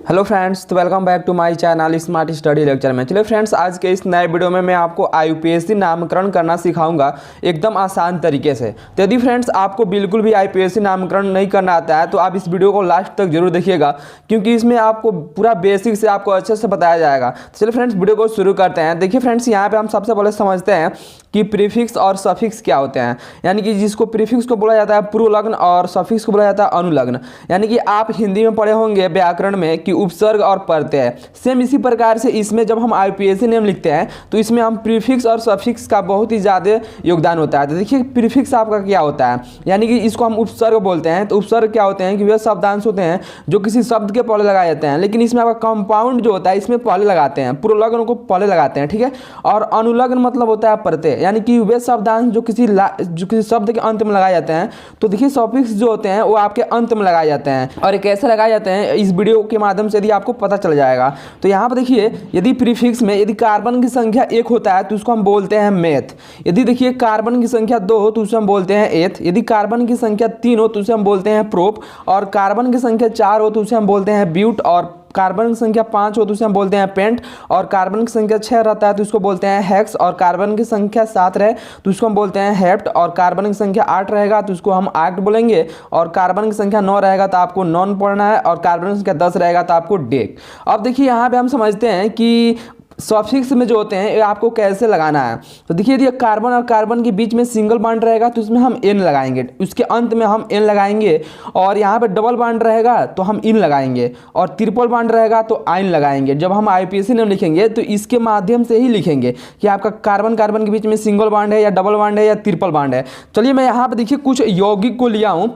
Hello friends, तो welcome back to my channel smart study lecture में। चलिए friends, आज के इस नए वीडियो में मैं आपको IUPAC नामकरण करना सिखाऊंगा एकदम आसान तरीके से। तो यदि फ्रेंड्स आपको बिल्कुल भी IUPAC नामकरण नहीं करना आता है तो आप इस वीडियो को लास्ट तक जरूर देखिएगा, क्योंकि इसमें आपको पूरा बेसिक से आपको अच्छे से बताया जाएगा। तो चलिए फ्रेंड्स, वीडियो को शुरू करते हैं। देखिए फ्रेंड्स, यहाँ पर हम सबसे पहले समझते हैं कि प्रीफिक्स और सफिक्स क्या होते हैं। यानी कि जिसको प्रीफिक्स को बोला जाता है पूर्वलग्न और सफिक्स को बोला जाता है अनुलग्न। यानी कि आप हिंदी में पढ़े होंगे व्याकरण में कि उपसर्ग और प्रत्यय। सेम इसी प्रकार से इसमें जब हम IUPAC नेम लिखते हैं तो इसमें हम प्रीफिक्स और सफिक्स का बहुत ही ज़्यादा योगदान होता है। तो देखिए प्रीफिक्स आपका क्या होता है, यानी कि इसको हम उपसर्ग बोलते हैं। तो उपसर्ग क्या होते हैं कि वे शब्दांश होते हैं जो किसी शब्द के पहले लगाए जाते हैं, लेकिन इसमें आपका कंपाउंड जो होता है इसमें पहले लगाते हैं, पूर्वलग्न को पहले लगाते हैं, ठीक है। और अनुलग्न मतलब होता है प्रत्यय, यानी कि वे शब्दांश जो किसी शब्द के अंत में लगाए जाते हैं। तो देखिए सफिक्स जो होते हैं वो आपके अंत में लगाए जाते हैं, और कैसे लगाए जाते हैं इस वीडियो के माध्यम से यदि आपको पता चल जाएगा। तो यहाँ पर देखिए, यदि प्रीफिक्स में यदि कार्बन की संख्या 1 होता है तो उसको हम बोलते हैं मेथ। यदि देखिए कार्बन की संख्या 2 हो तो उसे हम बोलते हैं एथ। यदि कार्बन की संख्या 3 हो तो उसे हम बोलते हैं प्रोप। और कार्बन की संख्या 4 हो तो उसे हम बोलते हैं ब्यूट। और कार्बन की संख्या 5 हो तो उसे हम बोलते हैं पेंट। और कार्बन की संख्या 6 रहता है तो उसको बोलते हैं हेक्स। और कार्बन की संख्या 7 रहे तो उसको हम बोलते हैं हेप्ट। और कार्बन की संख्या 8 रहेगा तो उसको हम आक्ट बोलेंगे। और कार्बन की संख्या 9 रहेगा तो आपको नॉन पढ़ना है। और कार्बन की संख्या 10 रहेगा तो आपको डेक। अब देखिए यहाँ पे हम समझते हैं कि सफिक्स में जो होते हैं आपको कैसे लगाना है। तो देखिए, यदि कार्बन और कार्बन के बीच में सिंगल बॉन्ड रहेगा तो उसमें हम एन लगाएंगे, उसके अंत में हम एन लगाएंगे। और यहाँ पे डबल बॉन्ड रहेगा तो हम इन लगाएंगे, और ट्रिपल बॉन्ड रहेगा तो आइन लगाएंगे। जब हम IUPAC नेम लिखेंगे तो इसके माध्यम से ही लिखेंगे कि आपका कार्बन कार्बन के बीच में सिंगल बॉन्ड है या डबल बॉन्ड है या ट्रिपल बॉन्ड है। चलिए मैं यहाँ पर देखिए कुछ यौगिक को लिया हूँ।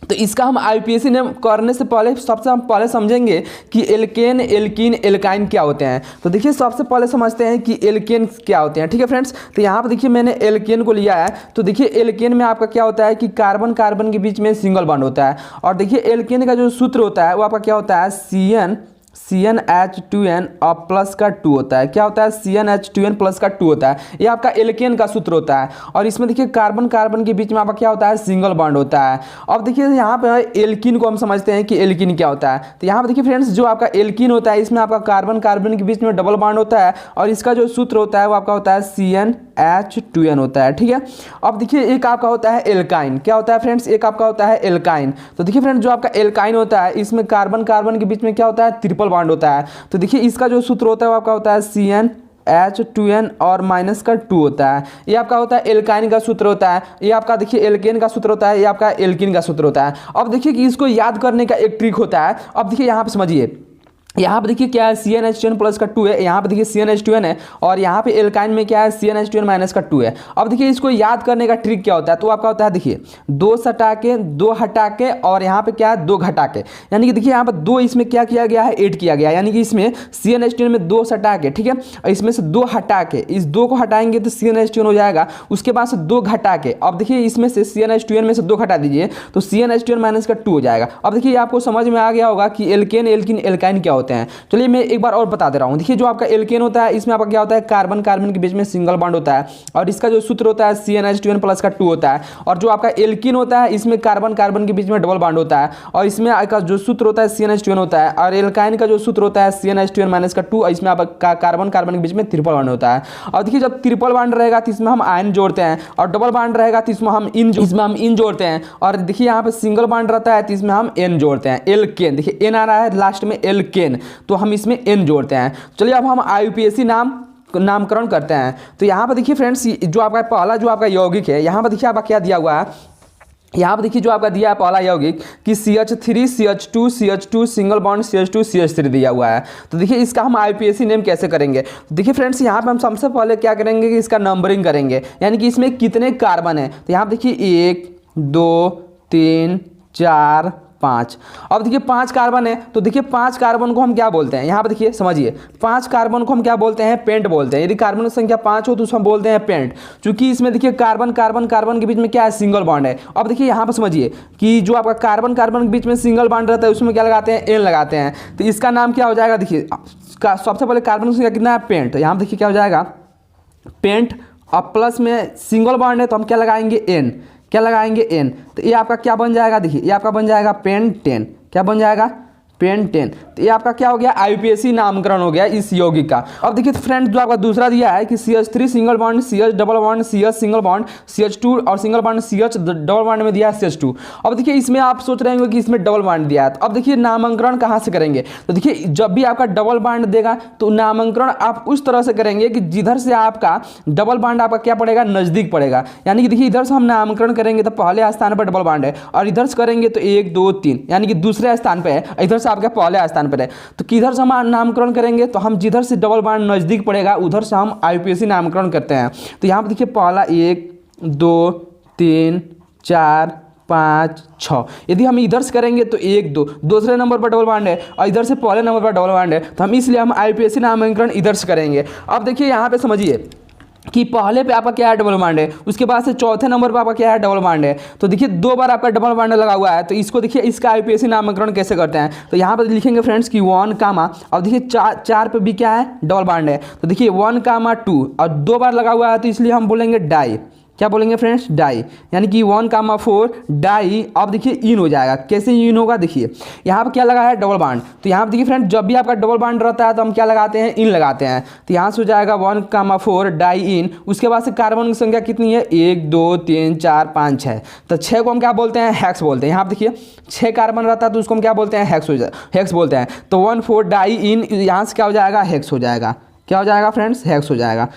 तो इसका हम IUPAC नेम करने से पहले सबसे हम पहले समझेंगे कि एल्केन, एल्कीन, एल्काइन क्या होते हैं। तो देखिए सबसे पहले समझते हैं कि एल्केन क्या होते हैं, ठीक है फ्रेंड्स। तो यहाँ पर देखिए मैंने एल्केन को लिया है। तो देखिए एल्केन में आपका क्या होता है कि कार्बन कार्बन के बीच में सिंगल बॉन्ड होता है। और देखिए एल्केन का जो सूत्र होता है वो आपका क्या होता है CnH2n और प्लस का 2 होता है। क्या होता है? CnH2n प्लस का 2 होता है। ये आपका एल्केन का सूत्र होता है। और इसमें देखिए कार्बन कार्बन के बीच में आपका क्या होता है? सिंगल बॉन्ड होता है। अब देखिए यहाँ पे एल्कीन को हम समझते हैं कि एल्कीन क्या होता है। तो यहाँ पे देखिए फ्रेंड्स, जो आपका एल्कीन होता है इसमें आपका कार्बन कार्बन के बीच में डबल बॉन्ड होता है। और इसका जो सूत्र होता है वो आपका होता है CnH2n होता है, ठीक है। अब देखिए एक आपका होता है एल्काइन। क्या होता है फ्रेंड्स? एक आपका होता है एल्काइन। तो देखिए फ्रेंड्स, जो आपका एल्काइन होता है इसमें कार्बन कार्बन के बीच में क्या होता है? ट्रिपल बॉन्ड होता है। तो देखिए इसका जो सूत्र होता है वो आपका होता है CnH2n और माइनस का 2 होता है। ये आपका होता है एल्काइन का सूत्र होता है। ये आपका देखिए एल्केन का सूत्र होता है। ये आपका एल्कीन का सूत्र होता है। अब देखिए कि इसको याद करने का एक ट्रिक होता है। अब देखिए यहाँ पे समझिए, यहाँ पे देखिए क्या है? CnH2n प्लस का 2 है। यहाँ पे देखिए CnH2n है। और यहाँ पे एल्काइन में क्या है? CnH2n माइनस का 2 है। अब देखिए इसको याद करने का ट्रिक क्या होता है? तो आपका होता है देखिए 2 सटा के 2 हटा के और यहाँ पे क्या है? 2 घटा के। यानी कि देखिए यहाँ पर 2 इसमें क्या किया गया है? ऐड किया गया। यानी कि इसमें CnH2n में 2 सटा के, ठीक है, और इसमें से 2 हटा के, इस 2 को हटाएंगे तो CnH2n हो जाएगा। उसके बाद से 2 घटा के, अब देखिए इसमें से CnH2n में से 2 घटा दीजिए तो CnH2n माइनस का 2 हो जाएगा। अब देखिए आपको समझ में आ गया होगा कि एल्केन, एल्कीन, एल्काइन क्या होते हैं। चलिए मैं एक बार और बता दे रहा हूं। देखिए जो आपका एल्केन होता है इसमें आपका क्या होता है? कार्बन कार्बन के बीच में सिंगल बॉन्ड होता है। और इसका जो सूत्र होता है CnH2n प्लस का 2 होता है। और जो आपका एल्कीन होता है इसमें कार्बन कार्बन के बीच में डबल बॉन्ड होता है। और इसमें आपका जो सूत्र होता है CnH2n होता है। और एल्काइन का जो सूत्र होता है CnH2n माइनस का 2। इसमें आपका कार्बन कार्बन के बीच में ट्रिपल बॉन्ड होता है। और देखिए जब ट्रिपल बॉन्ड रहेगा तो इसमें हम आयन जोड़ते हैं, और डबल बॉन्ड रहेगा तो इसमें हम इन जोड़ते हैं। और देखिए यहाँ पे सिंगल बॉन्ड रहता है तो इसमें हम एन जोड़ते हैं, एल्केन। देखिए एन आ रहा है लास्ट में, एल्केन, तो हम इसमें एन जोड़ते हैं। चलिए अब हम IUPAC नामकरण करते हैं। तो यहाँ पर देखिए फ्रेंड्स, जो आपका पहला जो आपका यौगिक है, यहाँ पर देखिए आपका क्या दिया हुआ है? यहाँ पर देखिए जो आपका दिया है पहला यौगिक कि CH3 CH2 CH2 single bond CH2 CH3 दिया हुआ है। तो देखिए इसका हम IUPAC नेम कैसे करेंगे? तो देखिए फ्रेंड्स, यहाँ पे हम सबसे पहले क्या करेंगे कि इसका नंबरिंग करेंगे, यानी कि इसमें कितने कार्बन है। तो यहाँ पर देखिए 1 2 3 4 5। अब देखिए 5 कार्बन है। तो देखिए 5 कार्बन को हम क्या बोलते हैं? यहाँ पे देखिए समझिए, 5 कार्बन को हम क्या बोलते हैं? पेंट बोलते हैं। यदि कार्बन की संख्या 5 हो तो उसको हम बोलते हैं पेंट। चूंकि इसमें देखिए कार्बन कार्बन कार्बन के बीच में क्या है? सिंगल बॉन्ड है। अब देखिए यहाँ पे समझिए कि जो आपका कार्बन कार्बन के बीच में सिंगल बॉन्ड रहता है उसमें क्या लगाते हैं? एन लगाते हैं। तो इसका नाम क्या हो जाएगा? देखिए सबसे पहले कार्बन की संख्या कितना है? पेंट। तो यहाँ पे देखिए क्या हो जाएगा? पेंट। अब प्लस में सिंगल बॉन्ड है तो हम क्या लगाएंगे? एन। क्या लगाएंगे? एन। तो ये आपका क्या बन जाएगा? देखिए ये आपका बन जाएगा पेंटेन। क्या बन जाएगा? पेंटेन। तो ये आपका क्या हो गया, IUPAC नामकरण हो गया इस यौगिक का। अब देखिए फ्रेंड्स जो आपका दूसरा दिया है कि CH3 single bond, CH double bond, CH single bond, CH2 और single bond CH double bond में दिया है CH2। अब देखिए इसमें आप सोच रहे होंगे कि इसमें डबल बॉन्ड दिया है, तो अब देखिए नामकरण कहाँ से करेंगे। तो देखिए जब भी आपका डबल बॉन्ड देगा तो नामकरण आप उस तरह से करेंगे कि जिधर से आपका डबल बॉन्ड आपका क्या पड़ेगा, नजदीक पड़ेगा। यानी कि देखिए इधर से हम नामकरण करेंगे तो पहले स्थान पर डबल बॉन्ड है, और इधर से करेंगे तो 1 2 3 यानी कि दूसरे स्थान पे है, इधर से आपके पहले स्थान पर है। तो किधर से हम नामकरण करेंगे, तो हम जिधर से डबल बॉन्ड नजदीक पड़ेगा उधर से हम IUPAC नामकरण करते हैं। तो यहाँ पर देखिए पहला 1 2 3 4 5 6, यदि हम इधर से करेंगे तो 1 2 दूसरे नंबर पर डबल बॉन्ड है, और इधर से पहले नंबर पर डबल बॉन्ड है, तो हम इसलिए हम IUPAC नामकरण इधर से करेंगे। अब देखिए यहाँ पे समझिए कि पहले पे आपका क्या है, डबल बॉन्ड है, उसके बाद से चौथे नंबर पर आपका क्या है, डबल बॉन्ड है। तो देखिए 2 बार आपका डबल बॉन्ड लगा हुआ है, तो इसको देखिए इसका IUPAC नामकरण कैसे करते हैं। तो यहाँ पर लिखेंगे फ्रेंड्स कि 1 कामा, अब देखिए 4 पे भी क्या है, डबल बॉन्ड है, तो देखिए 1 कामा 2 और 2 बार लगा हुआ है, तो इसलिए हम बोलेंगे डाई। क्या बोलेंगे फ्रेंड्स, डाई, यानी कि 1 कामा 4 डाई। अब देखिए इन हो जाएगा, कैसे इन होगा, देखिए यहाँ पर क्या लगा है, डबल बॉन्ड। तो यहाँ पर देखिए फ्रेंड्स जब भी आपका डबल बॉन्ड रहता है तो हम क्या लगाते हैं, इन लगाते हैं। तो यहाँ से हो जाएगा 1 कामा 4 डाई इन। उसके बाद से कार्बन की संख्या कितनी है, 1 2 3 4 5 6। तो 6 को हम क्या बोलते हैं, हेक्स बोलते हैं। यहाँ पर देखिए 6 कार्बन रहता है तो उसको हम क्या बोलते हैं, हेक्स बोलते हैं। तो 1 4 डाई इन, यहाँ से क्या हो जाएगा, हेक्स हो जाएगा। क्या हो जाएगा फ्रेंड्स, हेक्स हो जाएगा।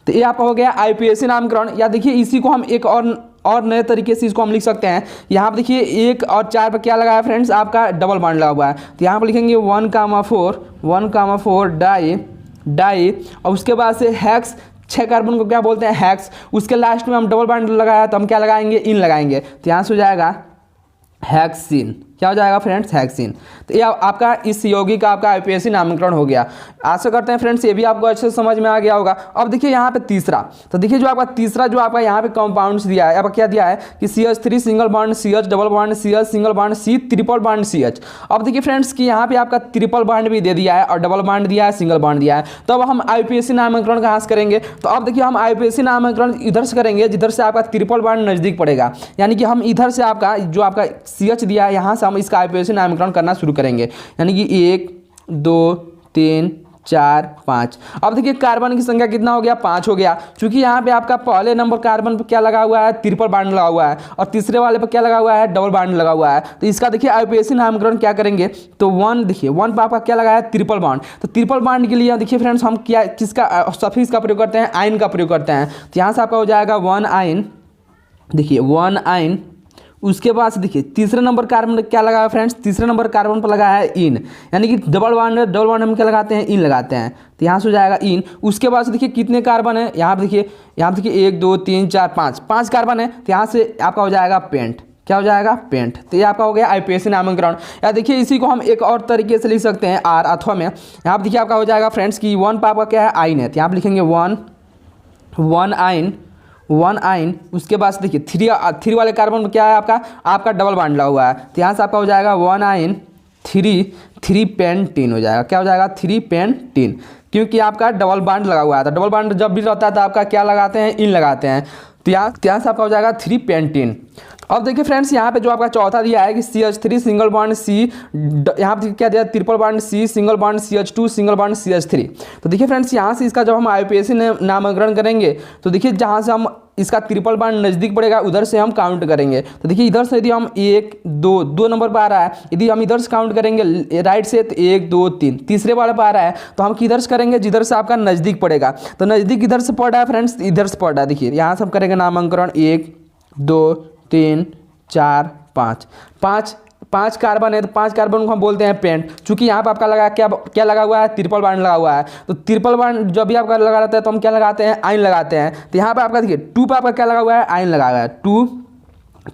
तो ये आपका हो गया IUPAC नामकरण। या देखिए इसी को हम एक और नए तरीके से इसको हम लिख सकते हैं। यहाँ पर देखिए 1 और 4 पर क्या लगा है फ्रेंड्स, आपका डबल बॉन्ड लगा हुआ है, तो यहाँ पर लिखेंगे 1 कामा 4 डाई और उसके बाद से हेक्स। 6 कार्बन को क्या बोलते हैं, हेक्स। उसके लास्ट में हम डबल बॉन्ड लगाया तो हम क्या लगाएंगे, इन लगाएंगे। तो यहाँ से हो जाएगा हेक्सिन। क्या हो जाएगा फ्रेंड्स, हेक्सिन। तो ये आपका इस यौगिक का आपका IUPAC नामकरण हो गया। आशा करते हैं फ्रेंड्स ये भी आपको अच्छे से समझ में आ गया होगा। अब देखिए यहाँ पे तीसरा, तो देखिए जो आपका तीसरा जो आपका यहाँ पे कंपाउंड्स दिया है, आपका क्या दिया है कि CH3 single bond, CH double bond, CH single bond, C triple bond CH। अब देखिए फ्रेंड्स कि यहाँ पे आपका ट्रिपल बॉन्ड भी दे दिया है और डबल बॉन्ड दिया है, सिंगल बॉन्ड दिया है। तो अब हम IUPAC नामकरण कहाँ से करेंगे, तो अब देखिए हम IUPAC नामकरण इधर से करेंगे जिधर से आपका ट्रिपल बॉन्ड नजदीक पड़ेगा। यानी कि हम इधर से आपका जो आपका CH दिया है यहाँ से हम इसका IUPAC नामकरण करना शुरू करेंगे। यानी कि 1 2 3 4 5। अब देखिए कार्बन की संख्या कितना हो गया, 5 हो गया। क्योंकि यहाँ पे आपका पहले नंबर कार्बन पर क्या लगा हुआ है, ट्रिपल बॉन्ड लगा हुआ है, और तीसरे वाले पर क्या लगा हुआ है, डबल बॉन्ड लगा हुआ है। तो इसका देखिए IUPAC नामकरण क्या करेंगे, तो 1 देखिए 1 पर आपका क्या लगा है, ट्रिपल बॉन्ड। तो ट्रिपल बॉन्ड के लिए देखिए फ्रेंड्स हम क्या किसका सफिक्स का प्रयोग करते हैं, आयन का प्रयोग करते हैं। तो यहाँ से आपका हो जाएगा 1 आयन, देखिए 1 आयन। उसके बाद देखिए तीसरे नंबर कार्बन क्या लगा है फ्रेंड्स, तीसरे नंबर कार्बन पर लगा है इन, यानी कि डबल बॉन्ड हम क्या लगाते हैं, इन लगाते हैं। तो यहाँ से हो जाएगा इन। उसके बाद देखिए कितने कार्बन है, यहाँ पर देखिए 1 2 3 4 5 कार्बन है। तो यहाँ से आपका हो जाएगा पेंट। क्या हो जाएगा, पेंट। तो ये आपका हो गया IUPAC नामकरण। या देखिए इसी को हम एक और तरीके से लिख सकते हैं, आर अथवा में। यहाँ पर देखिए आपका हो जाएगा फ्रेंड्स कि 1 पर आपका क्या है, आइन है। तो यहाँ पर लिखेंगे 1 आइन। उसके बाद देखिए 3 वाले कार्बन में क्या है, आपका डबल बॉन्ड लगा हुआ है। तो यहाँ से आपका हो जाएगा 1 आइन 3 पेंटीन हो जाएगा। क्या हो जाएगा, 3 पेंटीन, क्योंकि आपका डबल बॉन्ड लगा हुआ है। तो डबल बॉन्ड जब भी रहता है तो आपका क्या लगाते हैं, इन लगाते हैं। तो यहाँ से आपका हो जाएगा 3 पेंटीन। अब देखिए फ्रेंड्स यहाँ पे जो आपका चौथा दिया है कि CH3 सिंगल बॉन्ड C, यहाँ पे क्या दिया, triple bond C single bond CH2 single bond CH3। तो देखिए फ्रेंड्स यहाँ से इसका जब हम IUPAC नामकरण करेंगे तो देखिए जहाँ से हम इसका ट्रिपल बॉन्ड नज़दीक पड़ेगा उधर से हम काउंट करेंगे। तो देखिए इधर से यदि हम 1 2 नंबर पर आ रहा है, यदि हम इधर से काउंट करेंगे राइट से तो 1 2 3, तीसरे वाले पर आ रहा है तो हम किधर से करेंगे, जिधर से आपका नज़दीक पड़ेगा। तो नज़दीक इधर से पड़ रहा है फ्रेंड्स, इधर से पड़ रहा है। देखिए यहाँ से हम करेंगे नामकरण 1 2 3 4 5 कार्बन है, तो 5 कार्बन को हम बोलते हैं पेंट। चूंकि यहाँ पर आपका लगा क्या लगा हुआ है, ट्रिपल बॉन्ड लगा हुआ है। तो ट्रिपल बॉन्ड जब भी आपका लगा रहता है तो हम क्या लगाते हैं, आयन लगाते हैं। तो यहाँ पर आपका देखिए 2 पर आपका क्या लगा हुआ है, आयन लगा हुआ है। 2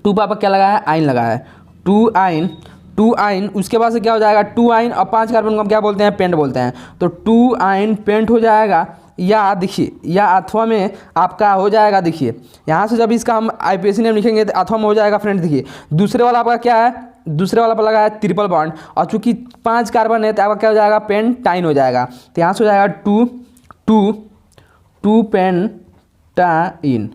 पर आपका क्या लगा है, आयन लगा है। 2 आयन। उसके बाद से क्या हो जाएगा, 2 आयन और 5 कार्बन को हम क्या बोलते हैं, पेंट बोलते हैं। तो 2 आयन पेंट हो जाएगा। या देखिए या अथवा में आपका हो जाएगा, देखिए यहाँ से जब इसका हम IUPAC नेम लिखेंगे तो अथवा में हो जाएगा फ्रेंड्स। देखिए दूसरे वाला आपका क्या है, दूसरे वाला पर लगा है ट्रिपल बॉन्ड, और चूंकि 5 कार्बन है तो आपका क्या हो जाएगा, पेंटाइन हो जाएगा। तो यहाँ से हो जाएगा 2 पेंटाइन।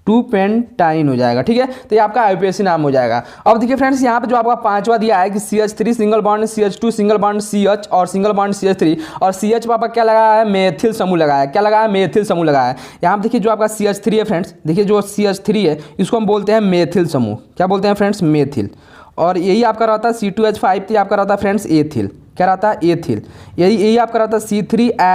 टू पेंटाइन हो जाएगा। ठीक है, तो ये आपका आईयूपीएसी नाम हो जाएगा। अब देखिए फ्रेंड्स, यहाँ पे जो आपका पांचवा दिया है कि CH3 single bond CH2 single bond CH और सिंगल बॉन्ड CH3 और CH पापा क्या लगाया है, मेथिल समूह लगाया है। क्या लगाया है, मेथिल समूह लगाया है। यहाँ पे देखिए जो आपका CH3 है फ्रेंड्स, देखिए जो CH3 है इसको हम बोलते हैं मेथिल समूह। क्या बोलते हैं फ्रेंड्स, मेथिल। और यही आपका रहता है C2H5, तो आपका रहता है फ्रेंड्स एथिल। क्या रहता है, एथिल। यही आपका रहता है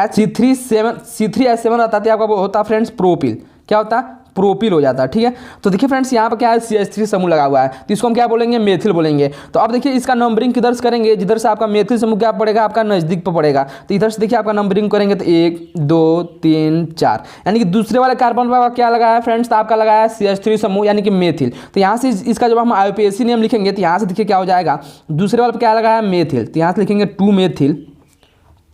C3H7 रहता है, आपका वो होता है फ्रेंड्स प्रोपिल। क्या होता है, प्रोपिल हो जाता है। ठीक है, तो देखिए फ्रेंड्स यहाँ पर क्या है, CH3 समूह लगा हुआ है, तो इसको हम क्या बोलेंगे, मेथिल बोलेंगे। तो अब देखिए इसका नंबरिंग किधर से करेंगे, जिधर से आपका मेथिल समूह क्या पड़ेगा, आपका नजदीक पर पड़ेगा। तो इधर से देखिए आपका नंबरिंग करेंगे तो 1 2 3 4, यानी कि दूसरे वाले कार्बन पर क्या लगाया है फ्रेंड्स, तो आपका लगाया है CH3 समूह यानी कि मेथिल। तो यहाँ से इसका जब हम आईयूपीएसी नेम लिखेंगे तो यहाँ से देखिए क्या हो जाएगा, दूसरे वाले पर क्या लगाया है, मेथिल। तो यहाँ से लिखेंगे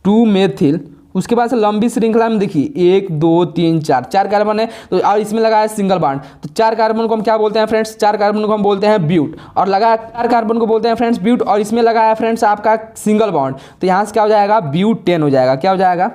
2 मेथिल। उसके बाद से लंबी श्रृंखला में देखिए 1 2 3 4 कार्बन है, तो और इसमें लगा है सिंगल बॉन्ड। तो 4 कार्बन को हम क्या बोलते हैं फ्रेंड्स, 4 कार्बन को हम बोलते हैं ब्यूट। और लगा 4 कार्बन को बोलते हैं फ्रेंड्स ब्यूट, और इसमें लगा है फ्रेंड्स आपका सिंगल बॉन्ड। तो यहाँ से क्या हो जाएगा, ब्यूटेन हो जाएगा। क्या हो जाएगा,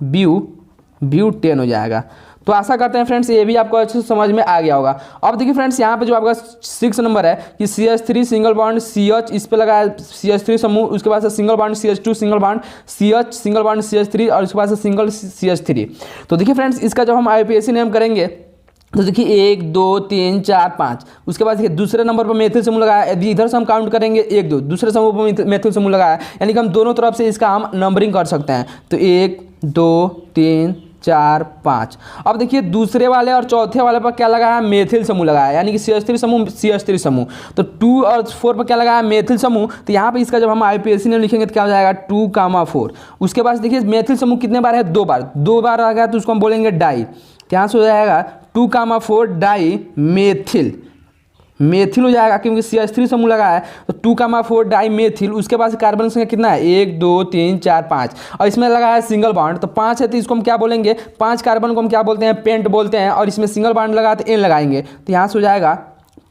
ब्यूटेन हो जाएगा। तो आशा करते हैं फ्रेंड्स ये भी आपको अच्छे से समझ में आ गया होगा। अब देखिए फ्रेंड्स यहाँ पे जो आपका 6 नंबर है कि CH3 सिंगल बॉन्ड CH, इस पे लगा है CH3 समूह। उसके बाद से single bond CH2 single bond CH single bond CH3 और उसके बाद से सिंगल CH3। तो देखिए फ्रेंड्स इसका जब हम आईयूपीएसी नेम करेंगे तो देखिए 1 2 3 4 5। उसके बाद देखिए दूसरे नंबर पर मेथिल समूह लगाया, यदि इधर से हम काउंट करेंगे 1 2, दूसरे समूह पर मेथिल समूह लगाया, यानी कि हम दोनों तरफ से इसका हम नंबरिंग कर सकते हैं। तो 1 2 3 4 5। अब देखिए दूसरे वाले और चौथे वाले पर क्या लगाया, मेथिल समूह लगाया, यानी कि CH3 समूह CH3 समूह। तो 2 और 4 पर क्या लगाया, मेथिल समूह। तो यहाँ पे इसका जब हम आईयूपीएसी नेम लिखेंगे तो क्या हो जाएगा, 2, 4। उसके बाद देखिए मेथिल समूह कितने बार है, 2 बार। 2 बार आ गया तो उसको हम बोलेंगे डाई। क्या हो जाएगा, 2, 4 डाई मेथिल हो जाएगा, क्योंकि CH3 समूह लगा है। तो 2, 4 डाई मेथिल। उसके बाद कार्बन संख्या कितना है, 1 2 3 4 5, और इसमें लगा है सिंगल बॉन्ड। तो 5 है तो इसको हम क्या बोलेंगे, 5 कार्बन को हम क्या बोलते हैं, पेंट बोलते हैं। और इसमें सिंगल बॉन्ड लगा तो N लगाएंगे, तो यहाँ से हो जाएगा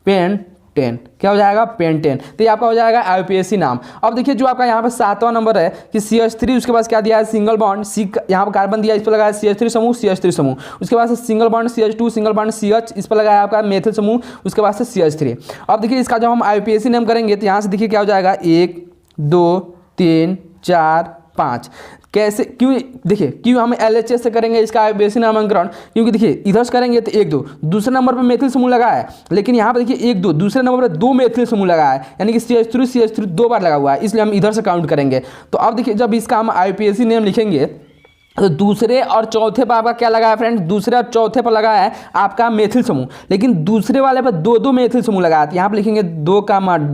पेंटेन। क्या हो जाएगा, पेंटेन। तो ये आपका हो जाएगा आईयूपीएसी नाम। अब देखिए जो आपका यहाँ पे 7वां नंबर है कि CH3, उसके बाद क्या दिया है, सिंगल बॉन्ड यहाँ पर कार्बन दिया, इस पर लगाया CH3 समूह CH3 समूह। उसके बाद से single bond CH2 single bond CH, इस पर लगाया आपका मेथिल समूह। उसके बाद से CH3। अब देखिए इसका जब हम आईयूपीएसी नेम करेंगे तो यहाँ से देखिए क्या हो जाएगा, 1 2 3 4 5। कैसे, क्यों, देखिए क्यों हम LHS से करेंगे इसका आईयूपीएसी नामांकन, क्योंकि देखिए इधर से करेंगे तो 1 2, दूसरे नंबर पर मेथिल समूह लगा है, लेकिन यहाँ पर देखिए 1 2, दूसरे नंबर पर 2 मेथिल समूह लगा है, यानी कि CH3 2 बार लगा हुआ है, इसलिए हम इधर से काउंट करेंगे। तो अब देखिए जब इसका हम आईयूपीएसी नेम लिखेंगे तो दूसरे और चौथे पर आपका क्या लगा है फ्रेंड्स, दूसरे और चौथे पर लगा है आपका मेथिल समूह, लेकिन दूसरे वाले पर 2 मेथिल समूह लगा है। यहाँ पर लिखेंगे 2,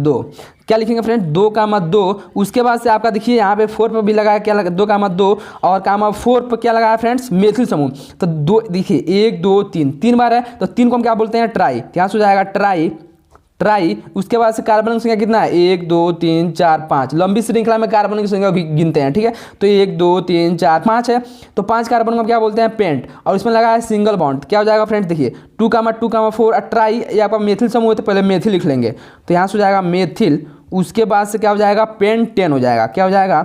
2। क्या लिखेंगे फ्रेंड्स, 2, 2। उसके बाद से आपका देखिए यहाँ पे 4 पर भी लगा है, क्या लगा, 2, 2 और 4 पर क्या लगा है फ्रेंड्स, मेथिल समूह। तो 2 देखिए 1 2 3 बार है, तो 3 को हम क्या बोलते हैं, ट्राई। यहाँ से हो जाएगा ट्राई। उसके बाद से कार्बन की संख्या कितना है, 1 2 3 4 5। लंबी श्रृंखला में कार्बन की संख्या गिनते हैं। ठीक है, तो 1 2 3 4 5 है, तो 5 कार्बन को हम क्या बोलते हैं, पेंट। और इसमें लगा है सिंगल बॉन्ड। क्या हो जाएगा फ्रेंड्स, देखिए 2, 4 ट्राई, या आपका मेथिल समूह है तो पहले मेथिल लिख लेंगे। तो यहाँ से हो जाएगा मेथिल। उसके बाद से क्या हो जाएगा, पेंटेन हो जाएगा। क्या हो जाएगा,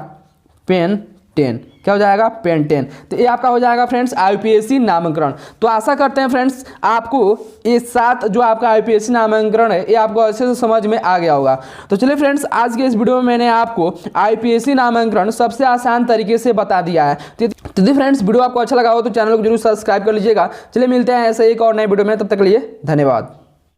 पेंटेन। क्या हो जाएगा, पेंटेन। तो ये आपका हो जाएगा फ्रेंड्स आईयूपीएसी नामांकन। तो आशा करते हैं फ्रेंड्स आपको ये 7 जो आपका आईयूपीएसी नामांकन है ये आपको अच्छे से समझ में आ गया होगा। तो चलिए फ्रेंड्स आज के इस वीडियो में मैंने आपको आईयूपीएसी नामांकन सबसे आसान तरीके से बता दिया है। तो यदि फ्रेंड्स वीडियो आपको अच्छा लगा हो तो चैनल को जरूर सब्सक्राइब कर लीजिएगा। चलिए मिलते हैं ऐसे एक और नए वीडियो में, तब तक के लिए धन्यवाद।